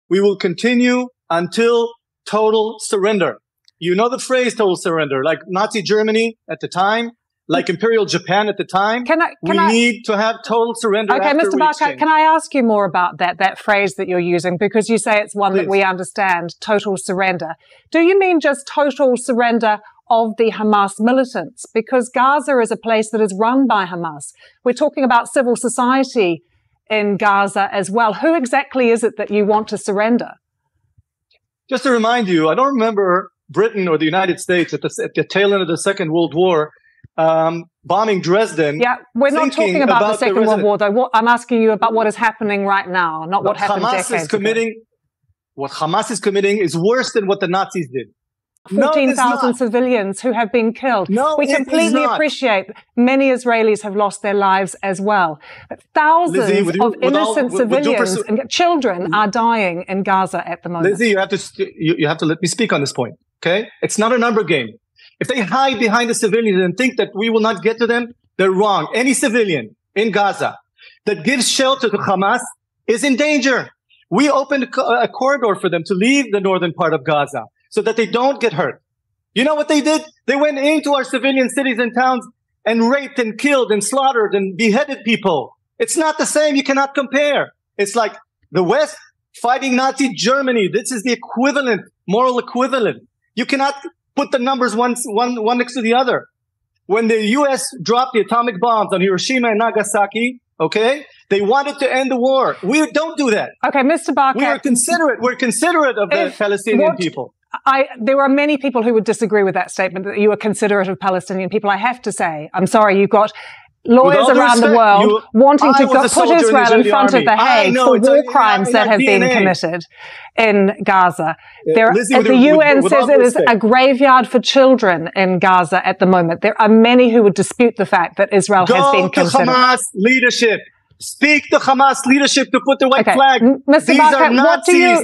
We will continue until total surrender. You know the phrase total surrender, like Nazi Germany at the time, like Imperial Japan at the time. We need to have total surrender. Okay, Mr. Barker, can I ask you more about that phrase that you're using? Because you say it's one that we understand, total surrender. Do you mean just total surrender of the Hamas militants? Because Gaza is a place that is run by Hamas. We're talking about civil society in Gaza as well. Who exactly is it that you want to surrender? Just to remind you, I don't remember Britain or the United States at the tail end of the Second World War bombing Dresden. Yeah, we're not talking about the Second World War, though. I'm asking you about what is happening right now, not what happened decades ago. What Hamas is committing is worse than what the Nazis did. 14,000 civilians who have been killed. We completely appreciate many Israelis have lost their lives as well. But thousands of innocent civilians and children are dying in Gaza at the moment. Lizzie, you have to let me speak on this point, okay? It's not a number game. If they hide behind the civilians and think that we will not get to them, they're wrong. Any civilian in Gaza that gives shelter to Hamas is in danger. We opened a corridor for them to leave the northern part of Gaza, so that they don't get hurt. You know what they did? They went into our civilian cities and towns and raped and killed and slaughtered and beheaded people. It's not the same. You cannot compare. It's like the West fighting Nazi Germany. This is the equivalent, moral equivalent. You cannot put the numbers one next to the other. When the U.S. dropped the atomic bombs on Hiroshima and Nagasaki, okay, they wanted to end the war. We don't do that. Okay, Mr. Barker. We are considerate. We're considerate of the Palestinian people. There are many people who would disagree with that statement, that you are considerate of Palestinian people. I have to say, I'm sorry, you've got lawyers around the world wanting to put Israel in front of the Hague for war crimes that have been committed in Gaza. The UN says it is a graveyard for children in Gaza at the moment. There are many who would dispute the fact that Israel has been considered. Go to Hamas leadership. Speak to Hamas leadership to put the white flag. Mr. Barker, what do you